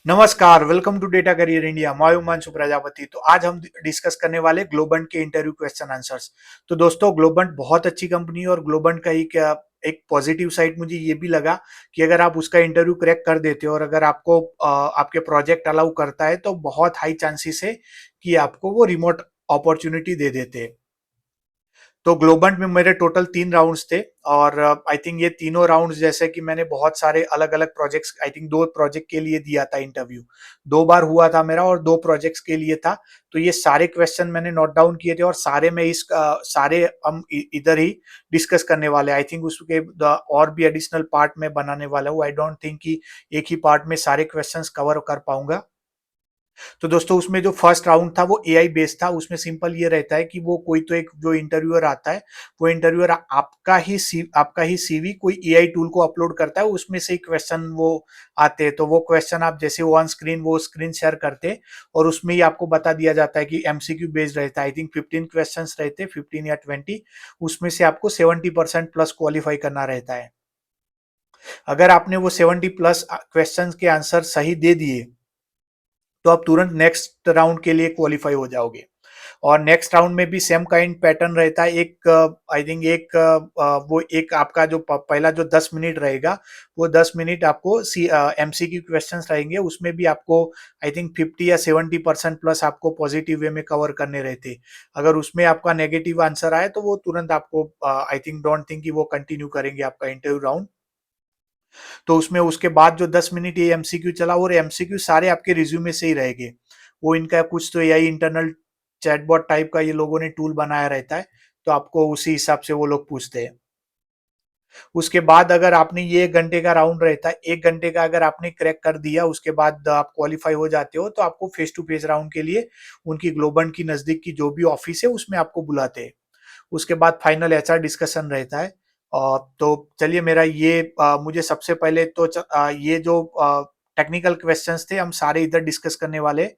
नमस्कार, welcome to data career India. मैं हिमांशु प्रजापति। तो आज हम डिस्कस करने वाले ग्लोबंट के इंटरव्यू क्वेश्चन आंसर्स। तो दोस्तों, ग्लोबंट बहुत अच्छी कंपनी है और ग्लोबंट का एक पॉजिटिव साइड मुझे ये भी लगा कि अगर आप उसका इंटरव्यू क्रैक कर देते हो और अगर आपको आपके प्रोजेक्ट अलाउ करता है तो बहुत हाई चांसेस है कि आपको वो रिमोट अपॉर्चुनिटी दे देते हैं। तो ग्लोबंट में मेरे टोटल 3 राउंड्स थे और आई थिंक ये तीनों राउंड्स जैसे कि मैंने बहुत सारे अलग अलग प्रोजेक्ट्स, आई थिंक 2 प्रोजेक्ट के लिए दिया था इंटरव्यू। 2 बार हुआ था मेरा और 2 प्रोजेक्ट्स के लिए था। तो ये सारे क्वेश्चन मैंने नोट डाउन किए थे और सारे में सारे हम इधर ही डिस्कस करने वाले। आई थिंक उसके और भी एडिशनल पार्ट में बनाने वाला हूँ। आई डोंट थिंक कि एक ही पार्ट में सारे क्वेश्चन कवर कर पाऊंगा। तो दोस्तों, उसमें जो फर्स्ट राउंड था वो एआई बेस्ड था। उसमें सिंपल ये रहता है कि वो कोई तो एक जो इंटरव्यूअर आता है, वो इंटरव्यूअर आपका ही सीवी कोई एआई टूल को अपलोड करता है, उसमें से क्वेश्चन वो आते हैं। तो वो क्वेश्चन आप जैसे ऑन स्क्रीन वो स्क्रीन शेयर करते हैं और उसमें ही आपको बता दिया जाता है कि एमसीक्यू बेस्ड रहता है। आई थिंक 15 क्वेश्चन रहते हैं, 15 या 20। उसमें से आपको 70% प्लस क्वालिफाई करना रहता है। अगर आपने वो 70 प्लस क्वेश्चन के आंसर सही दे दिए तो आप तुरंत नेक्स्ट राउंड के लिए क्वालिफाई हो जाओगे। और नेक्स्ट राउंड में भी सेम काइंड पैटर्न रहता है। एक आई थिंक एक वो एक आपका जो पहला जो 10 मिनट रहेगा, वो 10 मिनट आपको एमसीक्यू क्वेश्चंस रहेंगे। उसमें भी आपको आई थिंक 50 या 70% प्लस आपको पॉजिटिव वे में कवर करने रहते। अगर उसमें आपका नेगेटिव आंसर आए तो वो तुरंत आपको आई थिंक डोंट थिंक कि वो कंटिन्यू करेंगे आपका इंटरव्यू राउंड। तो उसमें उसके बाद जो 10 मिनट ये एमसीक्यू चला और एमसीक्यू सारे आपके रिज्यूमे से ही रहेंगे। वो इनका कुछ तो एआई इंटरनल चैटबॉट टाइप का ये लोगों ने टूल बनाया रहता है। तो आपको उसी हिसाब से वो लोग पूछते हैं। उसके बाद अगर आपने ये 1 घंटे का राउंड रहता है, 1 घंटे का अगर आपने क्रैक कर दिया, उसके बाद आप क्वालिफाई हो जाते हो तो आपको फेस टू फेस राउंड के लिए उनकी ग्लोबंट की नजदीक की जो भी ऑफिस है उसमें आपको बुलाते हैं। उसके बाद फाइनल एचआर डिस्कशन रहता है। तो चलिए, मेरा ये मुझे सबसे पहले तो ये जो टेक्निकल क्वेश्चंस थे हम सारे इधर डिस्कस करने वाले।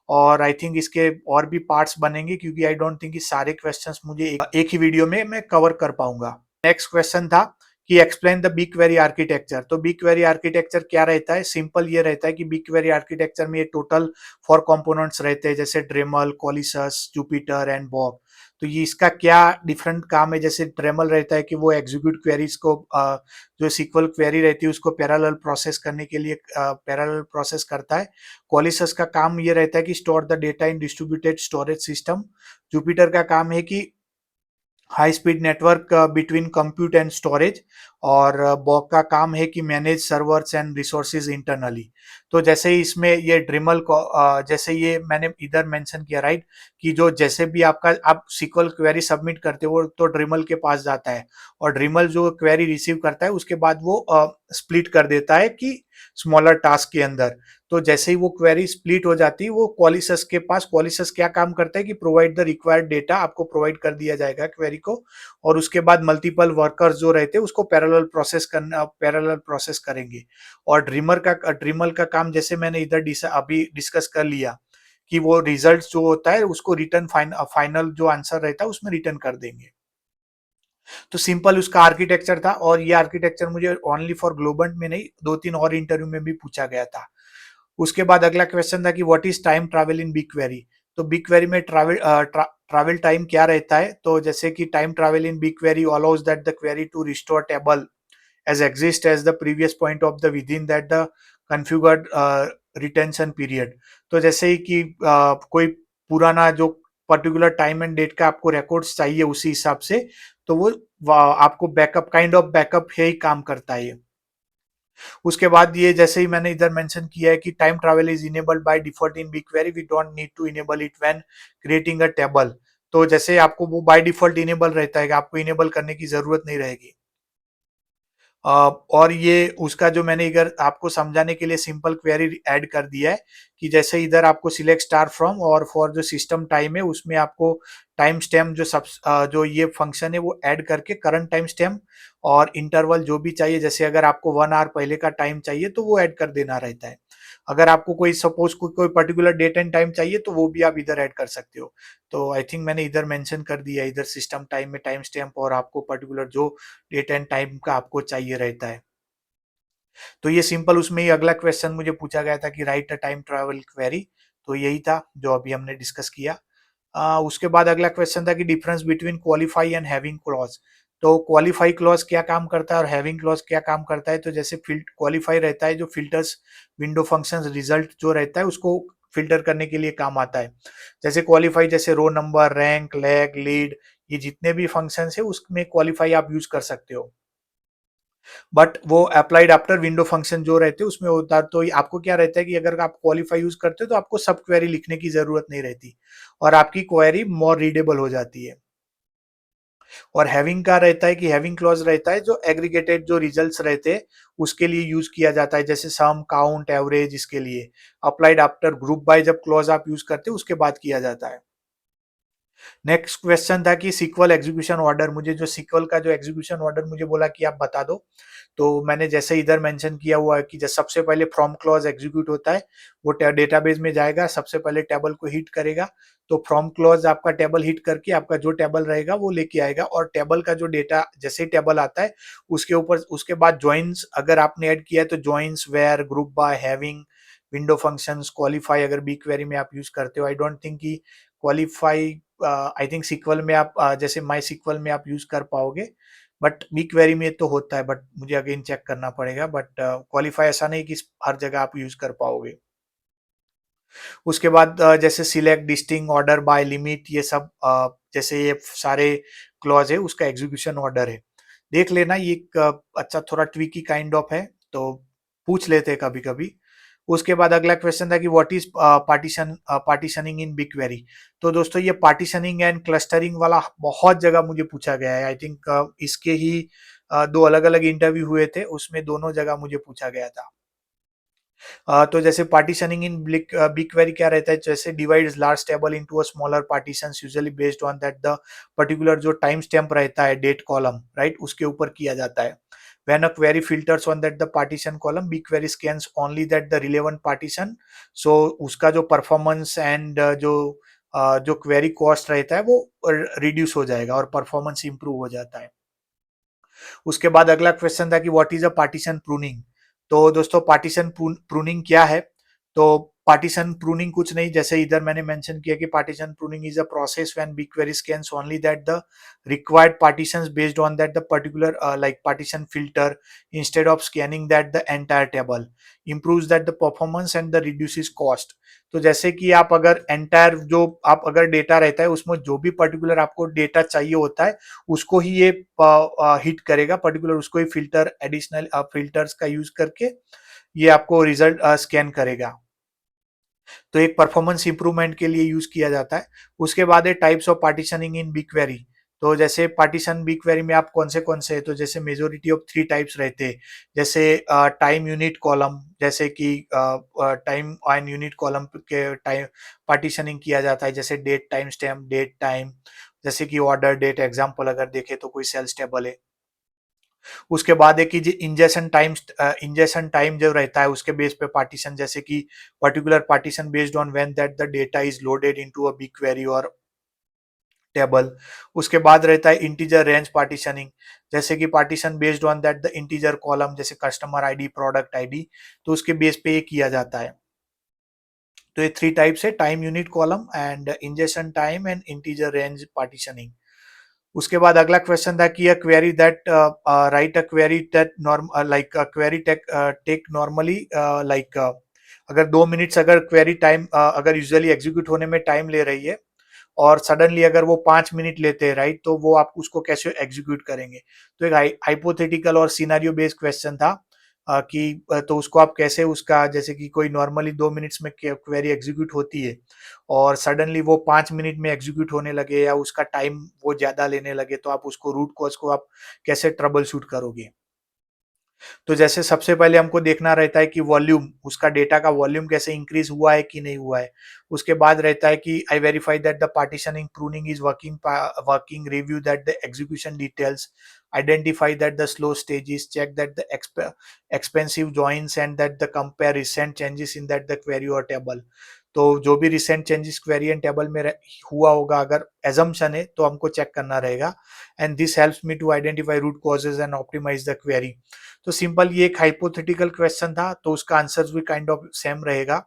और आई थिंक इसके और भी पार्ट्स बनेंगे क्योंकि आई डोंट थिंक कि सारे क्वेश्चंस मुझे एक ही वीडियो में मैं कवर कर पाऊंगा। नेक्स्ट क्वेश्चन था कि explain the big query architecture. तो बिग क्वेरी आर्किटेक्चर क्या रहता है? सिंपल ये रहता है कि बिग क्वेरी आर्किटेक्चर में ये टोटल 4 कंपोनेंट्स रहते हैं, जैसे ड्रेमल, कोलिसस, जुपिटर एंड बॉब। तो ये इसका क्या डिफरेंट काम है? जैसे ड्रेमल रहता है कि वो एग्जीक्यूट क्वेरीज को जो सीक्वल क्वेरी रहती है उसको पैरेलल प्रोसेस करने के लिए पैरेलल प्रोसेस करता है। कोलिसस का काम ये रहता है कि store the data in distributed storage system. Jupiter का काम है कि high speed network between compute and storage. और बॉक का काम है कि manage servers and resources internally. तो जैसे ही इसमें ये ड्रिमल को जैसे ये मैंने इधर मेंशन किया, राइट, कि जो जैसे भी आपका आप सीक्वल क्वेरी सबमिट करते हो तो ड्रिमल के पास जाता है और ड्रिमल जो क्वेरी रिसीव करता है उसके बाद वो स्प्लिट कर देता है कि स्मॉलर टास्क के अंदर। तो जैसे ही वो क्वेरी स्प्लिट हो जाती है वो क्वालिसस के पास, क्वालिसस क्या काम करता है कि प्रोवाइड द रिक्वायर्ड डेटा आपको प्रोवाइड कर दिया जाएगा क्वेरी को। और उसके बाद मल्टीपल वर्कर्स जो रहते हैं उसको पैरेलल प्रोसेस करेंगे। और ड्रीमल का काम जैसे मैंने इधर अभी डिस्कस कर लिया कि वो रिजल्ट जो होता है उसको रिटर्न फाइनल जो आंसर रहता है उसमें रिटर्न कर देंगे। तो सिंपल उसका आर्किटेक्चर था और ये आर्किटेक्चर मुझे ओनली फॉर ग्लोबंट में नहीं, 2-3 और इंटरव्यू में भी पूछा गया था। उसके बाद अगला क्वेश्चन था कि what is time travel in BigQuery. तो बिग क्वेरी में ट्रैवल टाइम क्या रहता है? तो जैसे कि time travel in BigQuery allows that the query to restore table as exist as the previous point of the within that the configured retention period। तो जैसे ही कि कोई पुराना जो पर्टिकुलर टाइम एंड डेट का आपको रिकॉर्ड्स चाहिए उसी हिसाब से, तो वो आपको बैकअप काइंड ऑफ बैकअप है ही काम करता है। उसके बाद ये जैसे ही मैंने इधर मेंशन किया है कि time travel is enabled by default in BigQuery, we don't need to enable it when creating a table. तो जैसे आपको वो बाय डिफॉल्ट इनेबल रहता है, आपको इनेबल करने की जरूरत नहीं रहेगी। और ये उसका जो मैंने इधर आपको समझाने के लिए सिंपल क्वेरी ऐड कर दिया है कि जैसे इधर आपको सिलेक्ट स्टार फ्रॉम और फॉर जो सिस्टम टाइम है उसमें आपको टाइम स्टैम्प जो ये फंक्शन है वो ऐड करके करंट टाइम स्टैम्प और इंटरवल जो भी चाहिए, जैसे अगर आपको 1 आवर पहले का टाइम चाहिए तो वो ऐड कर देना रहता है। अगर आपको कोई सपोज कोई पर्टिकुलर डेट एंड टाइम चाहिए तो वो भी आप इधर ऐड कर सकते हो। तो आई थिंक मैंने इधर मेंशन कर दिया है, इधर सिस्टम टाइम में टाइम स्टैम्प और आपको पर्टिकुलर जो डेट एंड टाइम का आपको चाहिए रहता है। तो ये सिंपल उसमें ही अगला क्वेश्चन मुझे पूछा गया था कि right a time travel query, तो यही था जो अभी हमने डिस्कस किया। उसके बाद अगला क्वेश्चन था कि difference between qualify and having clause. तो क्वालिफाई क्लॉज क्या काम करता है और हैविंग क्लॉज क्या काम करता है, तो जैसे क्वालिफाई रहता है जो फिल्टर्स विंडो फंक्शंस रिजल्ट जो रहता है उसको फिल्टर करने के लिए काम आता है। जैसे क्वालिफाई जैसे row number, rank, lag, lead, ये जितने भी फंक्शंस है उसमें क्वालिफाई आप यूज कर सकते हो। बट वो अप्लाइड आफ्टर विंडो फंक्शन जो रहते हैं उसमें होता है, तो आपको क्या रहता है कि अगर आप क्वालिफाई यूज करते हो तो आपको सब क्वेरी लिखने की जरूरत नहीं रहती और आपकी क्वेरी मोर रीडेबल हो जाती है। और हैविंग का रहता है कि हैविंग क्लॉज रहता है जो एग्रीगेटेड जो रिजल्ट्स रहते हैं उसके लिए यूज किया जाता है, जैसे सम, काउंट, एवरेज, इसके लिए अप्लाइड आफ्टर ग्रुप बाय जब क्लॉज आप यूज करते हो उसके बाद किया जाता है। नेक्स्ट क्वेश्चन था कि सीक्वल एग्जीक्यूशन ऑर्डर, मुझे जो सीक्वल का जो एग्जीक्यूशन ऑर्डर मुझे बोला कि आप बता दो। तो मैंने जैसे इधर मेंशन किया हुआ है कि जब सबसे पहले फ्रॉम क्लॉज एग्जीक्यूट होता है, वो डेटाबेस में जाएगा, सबसे पहले टेबल को हिट करेगा। तो फ्रॉम क्लॉज आपका टेबल हिट करके आपका जो टेबल रहेगा वो लेके आएगा, और टेबल का जो डेटा जैसे ही टेबल आता है उसके ऊपर उसके बाद जॉइंस अगर आपने ऐड किया है तो joins, where, group by, having, window functions, qualify अगर बी क्वेरी में आप यूज करते हो। आई डोंट थिंक कि क्वालिफाई आई थिंक सीक्वल में आप जैसे माई सीक्वल में आप यूज कर पाओगे, बट बी क्वेरी में तो होता है, बट मुझे अगेन चेक करना पड़ेगा। बट क्वालिफाई ऐसा नहीं कि हर जगह आप यूज कर पाओगे। उसके बाद जैसे select, distinct, order by, limit, ये सब जैसे ये सारे क्लॉज है उसका एग्जीक्यूशन ऑर्डर है। देख लेना, ये एक अच्छा थोड़ा ट्विकी काइंड ऑफ है, तो पूछ लेते हैं कभी कभी। उसके बाद अगला क्वेश्चन था कि what is partitioning in BigQuery. तो दोस्तों ये पार्टीशनिंग एंड क्लस्टरिंग वाला बहुत जगह मुझे पूछा गया है। आई थिंक इसके ही दो अलग अलग इंटरव्यू हुए थे, उसमें दोनों जगह मुझे पूछा गया था। तो जैसे पार्टीशनिंग इन बिग क्वेरी क्या रहता है, जैसे divides large table into a smaller partitions usually based on that the particular जो टाइम स्टैम्प रहता है डेट कॉलम, राइट, उसके ऊपर किया जाता है। When a query filters on that the partition column, BigQuery scans only that the relevant partition, so उसका जो परफॉर्मेंस एंड जो क्वेरी कॉस्ट रहता है वो रिड्यूस हो जाएगा और परफॉर्मेंस इंप्रूव हो जाता है। उसके बाद अगला क्वेश्चन था कि what is a partition pruning. तो दोस्तों पार्टीशन प्रूनिंग क्या है, तो पार्टीशन प्रूनिंग कुछ नहीं, जैसे इधर मैंने मेंशन किया कि partition pruning is a process when BigQuery scans only that the required partitions based on that the particular like partition filter instead of scanning that the entire table, improves that the performance and the reduces cost। तो जैसे कि आप अगर entire जो आप अगर data रहता है उसमें जो भी पर्टिकुलर आपको डेटा चाहिए होता है उसको ही ये हिट करेगा, पर्टिकुलर उसको ही फिल्टर एडिशनल फिल्टर्स का यूज करके ये आपको रिजल्ट स्कैन करेगा। तो एक परफॉर्मेंस इंप्रूवमेंट के लिए यूज किया जाता है। उसके बाद है types of partitioning in BigQuery. तो जैसे पार्टीशन बिग क्वेरी में आप कौन से तो जैसे मेजोरिटी ऑफ थ्री टाइप्स रहते हैं। जैसे टाइम यूनिट कॉलम, जैसे कि टाइम एंड यूनिट कॉलम के टाइम पार्टीशनिंग किया जाता है, जैसे date timestamp, date time, जैसे कि ऑर्डर डेट एग्जाम्पल अगर देखे तो कोई सेल्स टेबल है। उसके बाद है कि इंजेक्शन टाइम जो रहता है उसके बेस पे पार्टीशन, जैसे कि particular partition based on when that the data is loaded into a big query और टेबल। उसके बाद रहता है इंटीजर रेंज पार्टीशनिंग, जैसे कि partition based on that the integer column, जैसे कस्टमर आईडी, प्रोडक्ट आईडी, तो उसके बेस पे ये किया जाता है। तो ये थ्री टाइप्स है, time unit column and injection time and integer range partitioning. उसके बाद अगला क्वेश्चन था कि a query that write a query that norm like query take normally like अगर 2 मिनट्स अगर क्वेरी टाइम अगर यूजुअली एग्जीक्यूट होने में टाइम ले रही है और सडनली अगर वो 5 मिनट लेते हैं, राइट, तो वो आप उसको कैसे एग्जीक्यूट करेंगे। तो एक हाइपोथेटिकल और सिनारियो बेस्ड क्वेश्चन था कि तो उसको आप कैसे उसका, जैसे कि कोई नॉर्मली 2 मिनट्स में क्वेरी एग्जीक्यूट होती है और सडनली वो 5 मिनट में एग्जीक्यूट होने लगे या उसका टाइम वो ज्यादा लेने लगे, तो आप उसको रूट कॉज को आप कैसे ट्रबल शूट करोगे। तो जैसे सबसे पहले हमको देखना रहता है कि वॉल्यूम, उसका डेटा का वॉल्यूम कैसे इंक्रीज हुआ है कि नहीं हुआ है। उसके बाद रहता है कि आई verify that the partitioning pruning is working, review that the execution details, identify that the slow stages, check that the expensive joins and that the compare recent changes in that the query or table. तो जो भी recent changes query and table में हुआ होगा, अगर assumption है तो हमको चेक करना रहेगा, and this helps me to identify root causes and optimise the query. तो सिंपल ये एक हाइपोथेटिकल क्वेश्चन था, तो उसका आंसर भी काइंड ऑफ सेम रहेगा।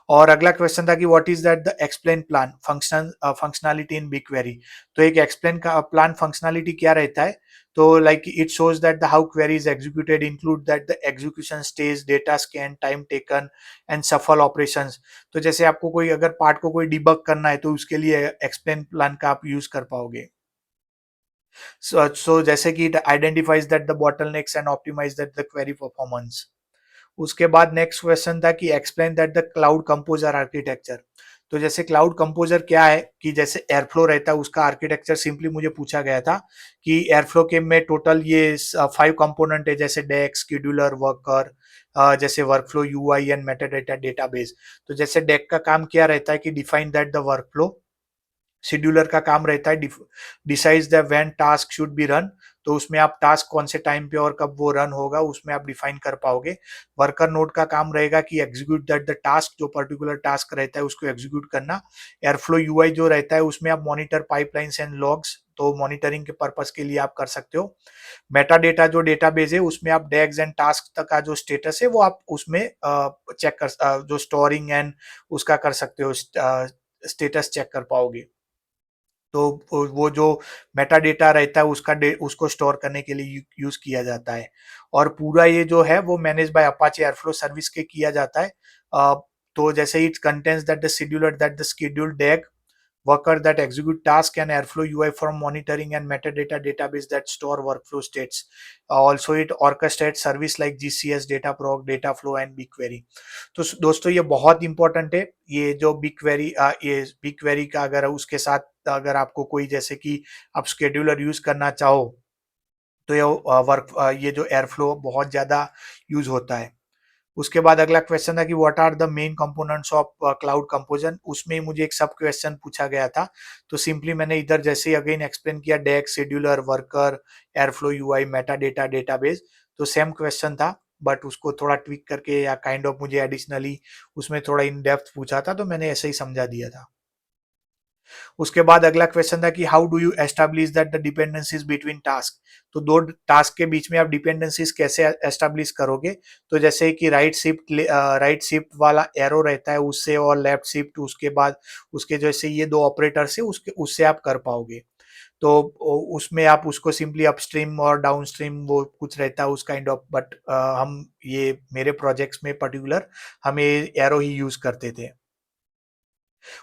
और अगला क्वेश्चन था कि what is that the explain plan functionality in BigQuery. तो एक एक्सप्लेन का प्लान फंक्शनैलिटी क्या रहता है, तो like it shows that the how query is executed, include that the execution stage, data scan, time taken and सफल operations. तो जैसे आपको कोई अगर पार्ट को कोई डिबग करना है तो उसके लिए एक्सप्लेन प्लान का आप यूज कर पाओगे। So जैसे कि it identifies that the bottlenecks and optimize that the query performance। उसके बाद नेक्स्ट क्वेश्चन था कि explain that the cloud composer architecture. तो जैसे क्लाउड कंपोजर क्या है, कि जैसे एयरफ्लो रहता है उसका आर्किटेक्चर सिंपली मुझे पूछा गया था कि एयरफ्लो के में टोटल ये 5 कंपोनेंट है, जैसे डेक, शेड्यूलर, वर्कर, जैसे workflow, UI and metadata database. तो जैसे डेक का काम क्या रहता है कि define that the workflow, scheduler का काम रहता है decides the when task should be run, तो उसमें आप टास्क कौन से टाइम पे और कब वो रन होगा उसमें आप डिफाइन कर पाओगे। वर्कर नोड का काम रहेगा कि एग्जीक्यूट दैट द टास्क, जो पर्टिकुलर टास्क रहता है उसको एग्जीक्यूट करना। एयरफ्लो यूआई जो रहता है उसमें आप मॉनिटर पाइपलाइंस एंड लॉग्स, तो मॉनिटरिंग के पर्पस के लिए आप कर सकते हो। मेटा डेटा जो डेटाबेस है उसमें आप डेग्स एंड टास्क तक का जो स्टेटस है वो आप उसमें चेक कर जो स्टोरिंग एंड उसका कर सकते हो, स्टेटस चेक कर पाओगे। तो वो जो मेटा डेटा रहता है उसको स्टोर करने के लिए यूज किया जाता है। और पूरा ये जो है वो manage by Apache airflow service के किया जाता है। तो जैसे it contains that the scheduler that the schedule डेग, worker that execute task, and airflow UI for monitoring and metadata database that store workflow states. Also it orchestrates service like GCS, Dataproc, Dataflow and BigQuery। तो दोस्तों ये बहुत important है, ये जो ये big query का अगर उसके साथ अगर आपको कोई जैसे कि आप स्केड्यूलर यूज करना चाहो तो ये जो एयरफ्लो बहुत ज्यादा यूज होता है। उसके बाद अगला क्वेश्चन था कि what are the main components of cloud composer. उसमें मुझे एक सब क्वेश्चन पूछा गया था, तो सिंपली मैंने इधर जैसे ही अगेन एक्सप्लेन किया, deck, scheduler, worker, airflow UI, Meta data database, तो सेम क्वेश्चन था, बट उसको थोड़ा ट्विक करके या काइंड ऑफ मुझे एडिशनली उसमें थोड़ा इन डेप्थ पूछा था, तो मैंने ऐसे ही समझा दिया था। उसके बाद अगला क्वेश्चन था कि how do you establish that the dependencies between task. तो दो टास्क के बीच में आप डिपेंडेंसीज कैसे एस्टैब्लिश करोगे, तो जैसे कि राइट शिफ्ट वाला एरो रहता है उससे, और लेफ्ट शिफ्ट, उसके बाद उसके जैसे ये दो ऑपरेटर से उससे आप कर पाओगे। तो उसमें आप उसको सिंपली अपस्ट्रीम और डाउनस्ट्रीम वो कुछ रहता है उस काइंड ऑफ, बट हम ये मेरे प्रोजेक्ट्स में पर्टिकुलर हमें एरो ही यूज करते थे।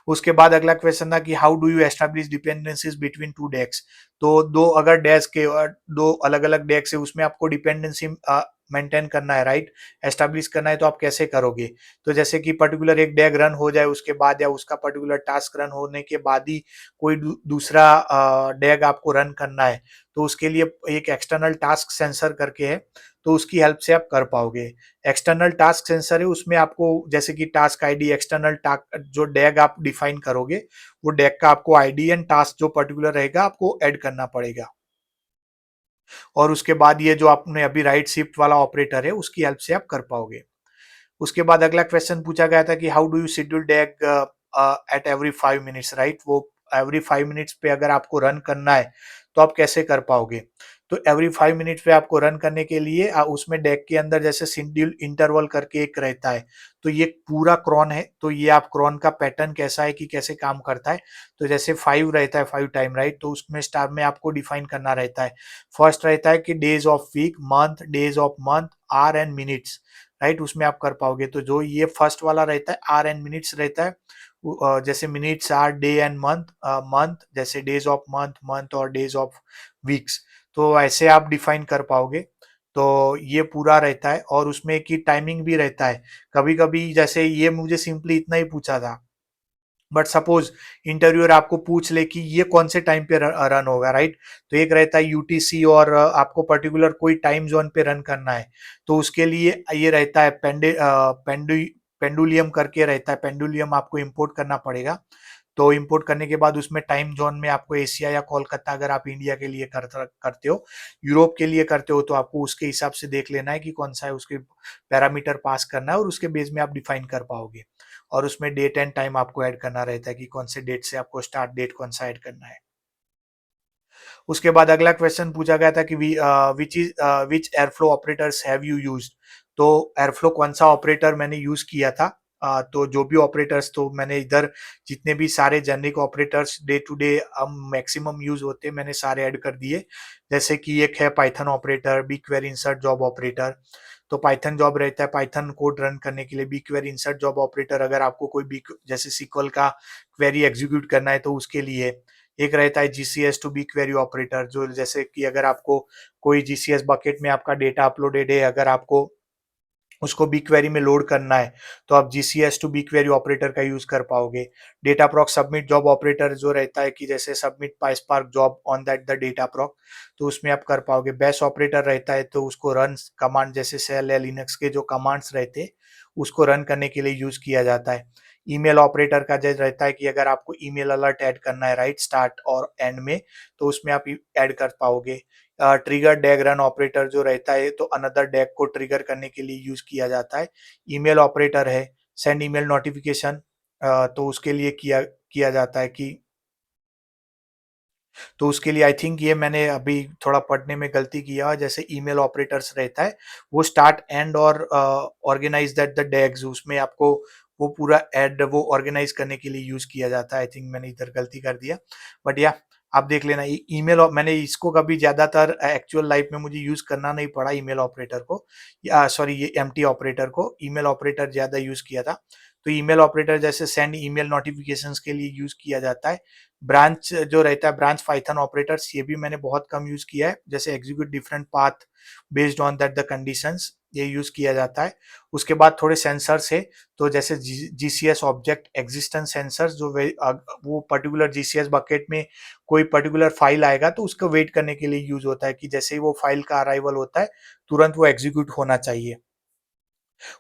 उसके बाद अगला क्वेश्चन था कि how do you establish dependencies between two desk. तो दो अगर डेस्क के दो अलग अलग डेस्क है उसमें आपको डिपेंडेंसी मेंटेन करना है, राइट, एस्टैब्लिश करना है, तो आप कैसे करोगे। तो जैसे कि पर्टिकुलर एक डेग रन हो जाए उसके बाद, या उसका पर्टिकुलर टास्क रन होने के बाद ही कोई दूसरा डेग आपको रन करना है, तो उसके लिए एक एक्सटर्नल टास्क सेंसर करके है, तो उसकी हेल्प से आप कर पाओगे। एक्सटर्नल टास्क सेंसर है उसमें आपको जैसे कि टास्क आईडी, एक्सटर्नल टास्क जो डैग आप डिफाइन करोगे वो डैग का आपको आईडी एंड टास्क जो पर्टिकुलर रहेगा आपको ऐड करना पड़ेगा। और उसके बाद ये जो आपने अभी राइट शिफ्ट वाला ऑपरेटर है उसकी हेल्प से आप कर पाओगे। उसके बाद अगला क्वेश्चन पूछा गया था कि how do you schedule डैग at every 5 minutes, right, वो एवरी 5 मिनट्स पे अगर आपको रन करना है तो आप कैसे कर पाओगे। तो एवरी 5 मिनट्स पे आपको रन करने के लिए उसमें डैग के अंदर जैसे शेड्यूल इंटरवल करके एक रहता है, तो ये पूरा क्रॉन है, तो ये आप क्रॉन का पैटर्न कैसा है कि कैसे काम करता है। तो जैसे 5 रहता है 5 टाइम, राइट, तो उसमें स्टार में आपको डिफाइन करना रहता है। फर्स्ट रहता है कि days of week, month, days of month, hour and minutes, right, उसमें आप कर पाओगे। तो जो ये फर्स्ट वाला रहता है आर एंड मिनट्स रहता है, जैसे minutes hour day and month, month जैसे डेज ऑफ मंथ, मंथ और डेज ऑफ वीक्स, तो ऐसे आप डिफाइन कर पाओगे। तो ये पूरा रहता है, और उसमें की टाइमिंग भी रहता है। कभी कभी जैसे ये मुझे सिंपली इतना ही पूछा था, बट सपोज इंटरव्यूअर आपको पूछ ले कि ये कौन से टाइम पे रन होगा, राइट, तो एक रहता है यूटीसी, और आपको पर्टिकुलर कोई टाइम जोन पे रन करना है, तो उसके लिए ये रहता है पेंडुलियम करके रहता है, पेंडुलियम आपको इंपोर्ट करना पड़ेगा। तो इंपोर्ट करने के बाद उसमें टाइम जोन में आपको एशिया या कोलकाता, अगर आप इंडिया के लिए करते हो, यूरोप के लिए करते हो, तो आपको उसके हिसाब से देख लेना है कि कौन सा है, उसके पैरामीटर पास करना है और उसके बेस में आप डिफाइन कर पाओगे। और उसमें डेट एंड टाइम आपको ऐड करना रहता है कि कौन से डेट से आपको स्टार्ट डेट कौन सा ऐड करना है। उसके बाद अगला क्वेश्चन पूछा गया था कि which Airflow operators have you used. तो एयरफ्लो कौन सा ऑपरेटर मैंने यूज किया था। तो जो भी ऑपरेटर्स, तो मैंने इधर जितने भी सारे generic operators day to day maximum use होते हैं, मैंने सारे ऐड कर दिए। जैसे कि एक है Python operator, big query insert job operator. तो पाइथन जॉब रहता है, पाइथन कोड रन करने के लिए big query insert job operator, अगर आपको कोई बिग जैसे सीक्वल का क्वेरी एग्जीक्यूट करना है तो उसके लिए। एक रहता है GCS to BigQuery operator, जो जैसे कि अगर आपको कोई जीसीएस बकेट में आपका डेटा अपलोडेड है, अगर आपको उसको बी क्वेरी में लोड करना है, तो आप GCS to BigQuery operator का यूज कर पाओगे। Dataproc submit job operator जो रहता है कि जैसे submit PySpark job on that the Dataproc, तो उसमें आप कर पाओगे। बैश ऑपरेटर रहता है, तो उसको रन कमांड जैसे सेल या लिनक्स के जो कमांड्स रहते हैं उसको रन करने के लिए यूज किया जाता है। ईमेल ऑपरेटर का जो रहता है कि अगर आपको ईमेल अलर्ट ऐड करना है राइट स्टार्ट और एंड में, तो उसमें आप ऐड कर पाओगे। ट्रिगर डैग रन ऑपरेटर जो रहता है, तो अनदर डैग को ट्रिगर करने के लिए यूज किया जाता है। ईमेल ऑपरेटर है सेंड ईमेल नोटिफिकेशन, तो उसके लिए किया किया जाता है कि, तो उसके लिए आई थिंक ये मैंने अभी थोड़ा पढ़ने में गलती किया है। जैसे ईमेल ऑपरेटर्स रहता है, वो स्टार्ट एंड और ऑर्गेनाइज दैट द डैग्स, उसमें आपको वो पूरा एड वो ऑर्गेनाइज करने के लिए यूज किया जाता है। आई थिंक मैंने इधर गलती कर दिया, बट या आप देख लेना। ईमेल मैंने इसको कभी ज्यादातर एक्चुअल लाइफ में मुझे यूज करना नहीं पड़ा ईमेल ऑपरेटर को, या सॉरी ये एमटी ऑपरेटर को, ईमेल ऑपरेटर ज्यादा यूज किया था। तो ईमेल ऑपरेटर जैसे सेंड ईमेल नोटिफिकेशंस के लिए यूज किया जाता है। ब्रांच जो रहता है, ब्रांच पाइथन ऑपरेटर्स, ये भी मैंने बहुत कम यूज किया है। जैसे execute different path based on that the conditions, ये यूज किया जाता है। उसके बाद थोड़े सेंसर्स है, तो जैसे जीसीएस ऑब्जेक्ट एग्जिस्टेंस सेंसर्स, जो वो पर्टिकुलर जीसीएस बकेट में कोई पर्टिकुलर फाइल आएगा तो उसको वेट करने के लिए यूज होता है कि जैसे ही वो फाइल का अराइवल होता है तुरंत वो एग्जीक्यूट होना चाहिए।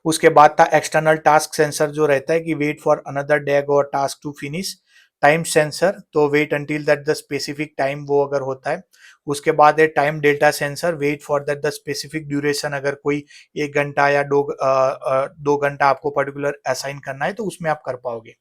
उसके बाद था एक्सटर्नल टास्क सेंसर, जो रहता है कि वेट फॉर अनदर डैग और task to finish. Time sensor, तो wait until that the specific time वो अगर होता है। उसके बाद है time delta sensor, wait for that the specific duration, अगर कोई 1 घंटा या 2 घंटा आपको पर्टिकुलर असाइन करना है तो उसमें आप कर पाओगे।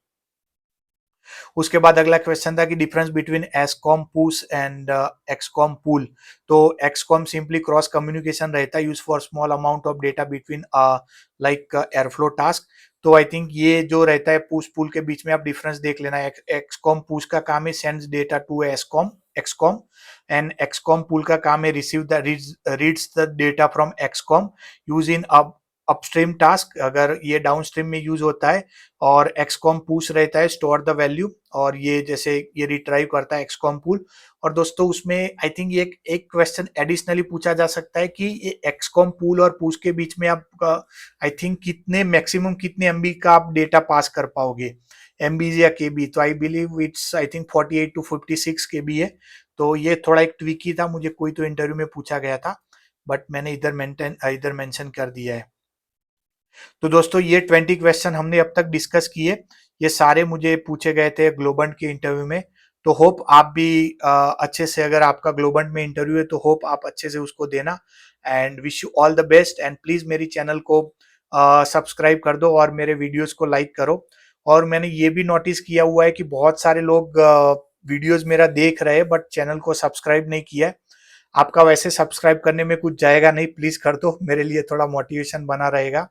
उसके बाद अगला क्वेश्चन था कि difference between XCom push and XCom pull. तो एक्सकॉम सिंपली क्रॉस कम्युनिकेशन रहता है, use for small amount of data between like Airflow task. तो आई थिंक ये जो रहता है पुश पुल के बीच में आप डिफरेंस देख लेना। एक्सकॉम पुश का काम है sends data to XCom XCom, and XCom pull का काम है receive the reads the data from XCom use in upstream task, अगर ये डाउनस्ट्रीम में यूज होता है। और एक्सकॉम पुश रहता है स्टोर द वैल्यू, और ये जैसे ये रिट्राइव करता है एक्सकॉम पुल। और दोस्तों उसमें आई थिंक ये एक क्वेश्चन एडिशनली पूछा जा सकता है कि ये एक्सकॉम पुल और पुश के बीच में आप आई थिंक कितने मैक्सिमम कितने एमबी का आप डेटा पास कर पाओगे, एमबी या केबी। तो I believe it's I think 48 to 56 KB है। तो ये थोड़ा एक ट्विकी था, मुझे कोई तो इंटरव्यू में पूछा गया था, बट मैंने इधर मेंशन कर दिया है। तो दोस्तों ये 20 क्वेश्चन हमने अब तक डिस्कस किए, ये सारे मुझे पूछे गए थे ग्लोबंट के इंटरव्यू में। तो होप आप भी अच्छे से, अगर आपका ग्लोबंट में इंटरव्यू है तो होप आप अच्छे से उसको देना। And wish you all the best, and please मेरी चैनल को सब्सक्राइब कर दो और मेरे वीडियोस को लाइक करो। और मैंने ये भी नोटिस किया हुआ है कि बहुत सारे लोग वीडियोस मेरा देख रहे हैं बट चैनल को सब्सक्राइब नहीं किया है। आपका वैसे सब्सक्राइब करने में कुछ जाएगा नहीं, प्लीज कर दो, मेरे लिए थोड़ा मोटिवेशन बना रहेगा।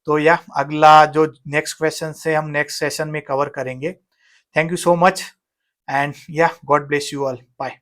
तो या अगला जो नेक्स्ट क्वेश्चन से हम नेक्स्ट सेशन में कवर करेंगे। Thank you so much, and yeah God bless you all, bye.